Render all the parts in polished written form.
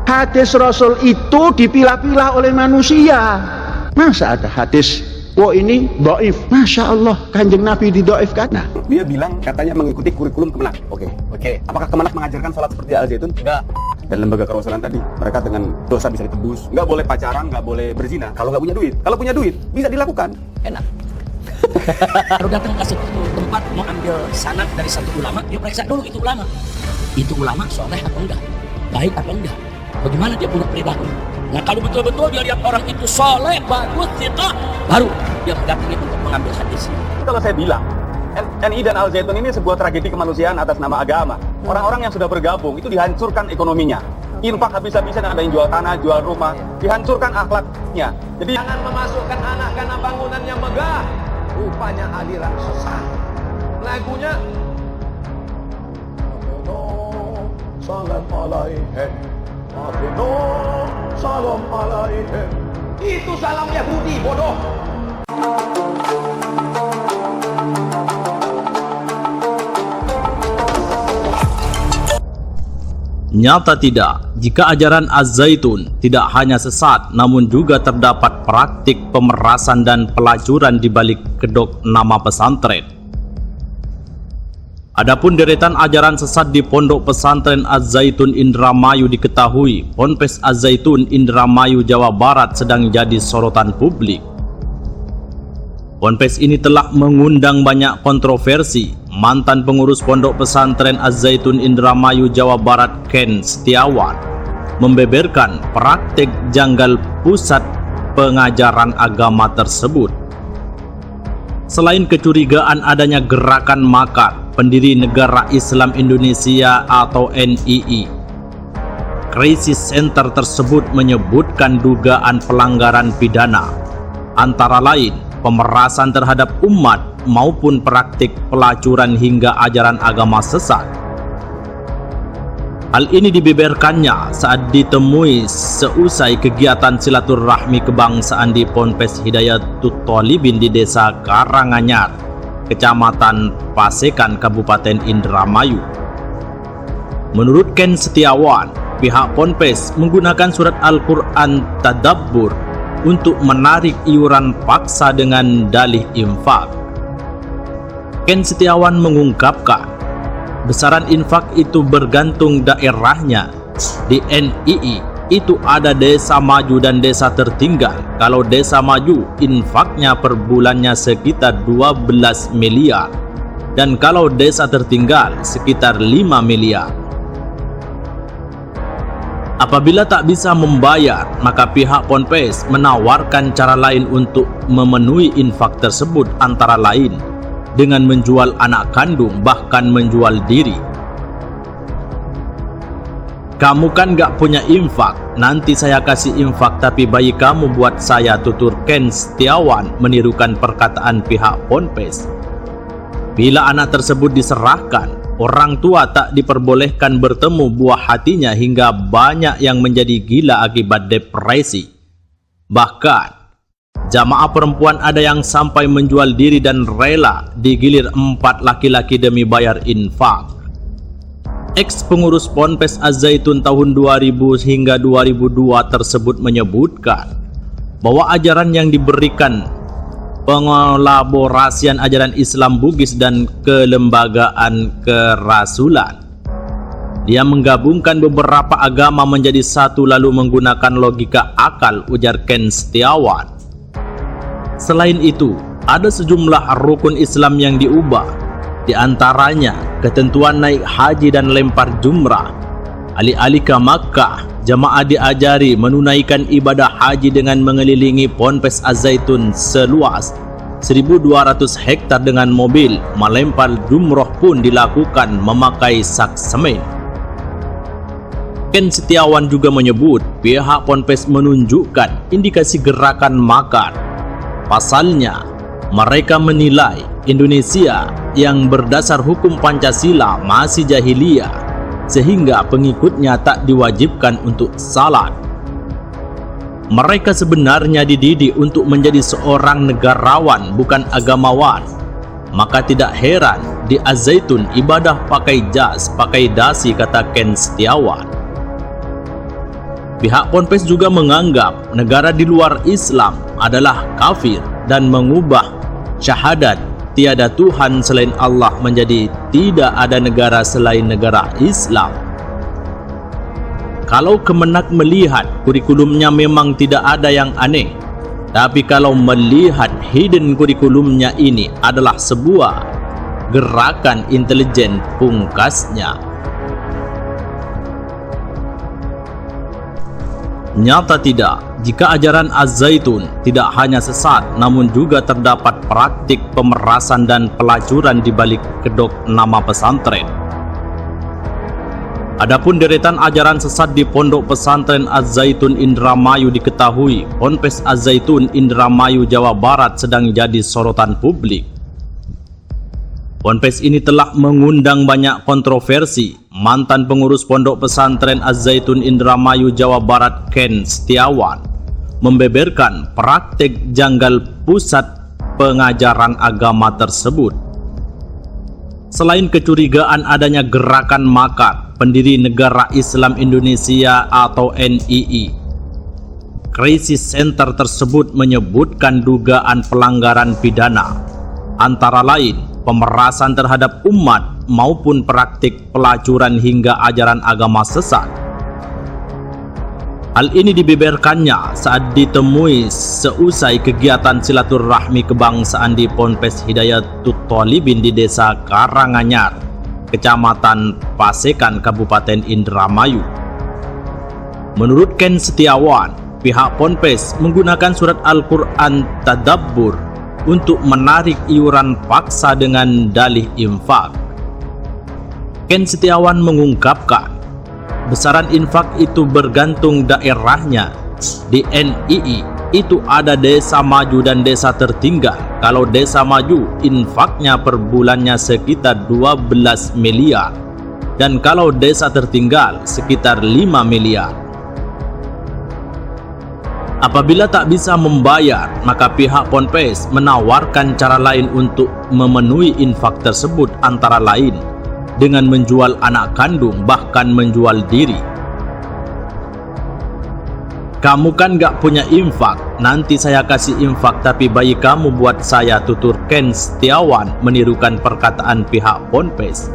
Hadis Rasul itu dipilah-pilah oleh manusia. Masa ada hadis, wah ini dhaif. Masya Allah, Kanjeng Nabi didoifkan. Nah, dia bilang katanya mengikuti kurikulum Kemenak. Oke. Apakah Kemenak mengajarkan sholat seperti Al Zaitun? Enggak. Dan lembaga kerasulan tadi, mereka dengan dosa bisa ditebus. Nggak boleh pacaran, nggak boleh berzina. Kalau nggak punya duit, kalau punya duit bisa dilakukan. Enak. Baru datang ke satu tempat mau ambil sanad dari satu ulama, dia periksa dulu itu ulama. Itu ulama soleh atau enggak, baik atau enggak, bagaimana dia punya perilaku. Nah kalau betul-betul dia lihat orang itu soleh, bagus, thiqah, baru dia mendatangi untuk mengambil hadis. Kalau saya bilang NI dan Al Zaitun ini sebuah tragedi kemanusiaan atas nama agama. Orang-orang yang sudah bergabung itu dihancurkan ekonominya. Infak habis-habisan, ada yang jual tanah, jual rumah, dihancurkan akhlaknya. Jadi jangan memasukkan anak karena bangunannya megah. Rupanya aliran sesat. Lagunya salam alaihem, salam alaihem. Itu salam Yahudi, bodoh. Nyata tidak, jika ajaran Az-Zaitun tidak hanya sesat, namun juga terdapat praktik pemerasan dan pelacuran di balik kedok nama pesantren. Adapun deretan ajaran sesat di Pondok Pesantren Az-Zaitun Indramayu diketahui, Ponpes Az-Zaitun Indramayu Jawa Barat sedang jadi sorotan publik. Ponpes ini telah mengundang banyak kontroversi. Mantan pengurus Pondok Pesantren Az-Zaitun Indramayu Jawa Barat Ken Setiawan membeberkan praktik janggal pusat pengajaran agama tersebut. Selain kecurigaan adanya gerakan makar, pendiri Negara Islam Indonesia atau NII, Crisis Center tersebut menyebutkan dugaan pelanggaran pidana, antara lain pemerasan terhadap umat maupun praktik pelacuran hingga ajaran agama sesat. Hal ini dibeberkannya saat ditemui seusai kegiatan silaturahmi kebangsaan di Ponpes Hidayatut Thalibin di Desa Karanganyar, Kecamatan Pasekan, Kabupaten Indramayu. Menurut Ken Setiawan, pihak Ponpes menggunakan surat Al-Quran Tadabbur untuk menarik iuran paksa dengan dalih infak. Ken Setiawan mengungkapkan, besaran infak itu bergantung daerahnya. Di NII itu ada desa maju dan desa tertinggal. Kalau desa maju, infaknya per bulannya sekitar 12 miliar. Dan kalau desa tertinggal, sekitar 5 miliar. Apabila tak bisa membayar, maka pihak Ponpes menawarkan cara lain untuk memenuhi infak tersebut, antara lain dengan menjual anak kandung, bahkan menjual diri. Kamu kan gak punya infak, nanti saya kasih infak tapi bayi kamu buat saya, tutur Ken Setiawan menirukan perkataan pihak Ponpes. Bila anak tersebut diserahkan, orang tua tak diperbolehkan bertemu buah hatinya hingga banyak yang menjadi gila akibat depresi. Bahkan, jamaah perempuan ada yang sampai menjual diri dan rela digilir 4 laki-laki demi bayar infak. Ex-pengurus Ponpes Az-Zaitun tahun 2000 hingga 2002 tersebut menyebutkan bahwa ajaran yang diberikan pengolaborasian ajaran Islam Bugis dan kelembagaan kerasulan. Dia menggabungkan beberapa agama menjadi satu lalu menggunakan logika akal, ujar Ken Setiawan. Selain itu, ada sejumlah rukun Islam yang diubah, di antaranya ketentuan naik haji dan lempar jumrah. Alih-alih ke Makkah, jamaah diajari menunaikan ibadah haji dengan mengelilingi Ponpes Az-Zaitun seluas 1.200 hektar dengan mobil. Melempar jumrah pun dilakukan memakai sak semen. Ken Setiawan juga menyebut pihak Ponpes menunjukkan indikasi gerakan makar. Pasalnya, mereka menilai Indonesia yang berdasar hukum Pancasila masih jahiliyah, sehingga pengikutnya tak diwajibkan untuk salat. Mereka sebenarnya dididik untuk menjadi seorang negarawan, bukan agamawan. Maka tidak heran di Az-Zaitun ibadah pakai jas, pakai dasi, kata Ken Setiawan. Pihak Ponpes juga menganggap negara di luar Islam adalah kafir dan mengubah syahadat tiada Tuhan selain Allah menjadi tidak ada negara selain negara Islam. Kalau Kemenak melihat kurikulumnya memang tidak ada yang aneh, tapi kalau melihat hidden kurikulumnya ini adalah sebuah gerakan intelijen pungkasnya. Nyata tidak, jika ajaran Az-Zaitun tidak hanya sesat, namun juga terdapat praktik pemerasan dan pelacuran di balik kedok nama pesantren. Adapun deretan ajaran sesat di Pondok Pesantren Az-Zaitun Indramayu diketahui, Ponpes Az-Zaitun Indramayu Jawa Barat sedang jadi sorotan publik. Ponpes ini telah mengundang banyak kontroversi. Mantan pengurus Pondok Pesantren Az-Zaitun Indramayu Jawa Barat Ken Setiawan membeberkan praktik janggal pusat pengajaran agama tersebut. Selain kecurigaan adanya gerakan makar pendiri Negara Islam Indonesia atau NII, Crisis Center tersebut menyebutkan dugaan pelanggaran pidana, antara lain pemerasan terhadap umat maupun praktik pelacuran hingga ajaran agama sesat. Hal ini dibeberkannya saat ditemui seusai kegiatan silaturahmi kebangsaan di Ponpes Hidayatut Thalibin di Desa Karanganyar, Kecamatan Pasekan, Kabupaten Indramayu. Menurut Ken Setiawan, pihak Ponpes menggunakan surat Al-Quran Tadabbur untuk menarik iuran paksa dengan dalih infak. Ken Setiawan mengungkapkan, besaran infak itu bergantung daerahnya. Di NII itu ada desa maju dan desa tertinggal. Kalau desa maju, infaknya per bulannya sekitar 12 miliar. Dan kalau desa tertinggal, sekitar 5 miliar. Apabila tak bisa membayar, maka pihak Ponpes menawarkan cara lain untuk memenuhi infak tersebut, antara lain dengan menjual anak kandung, bahkan menjual diri. Kamu kan gak punya infak, nanti saya kasih infak tapi bayi kamu buat saya, tutur Ken Setiawan menirukan perkataan pihak Ponpes.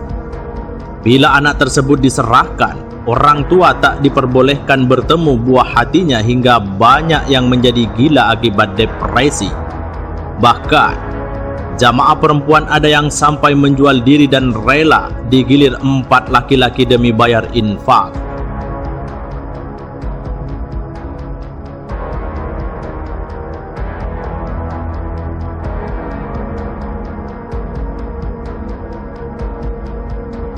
Bila anak tersebut diserahkan, orang tua tak diperbolehkan bertemu buah hatinya hingga banyak yang menjadi gila akibat depresi. Bahkan, jamaah perempuan ada yang sampai menjual diri dan rela digilir 4 laki-laki demi bayar infak.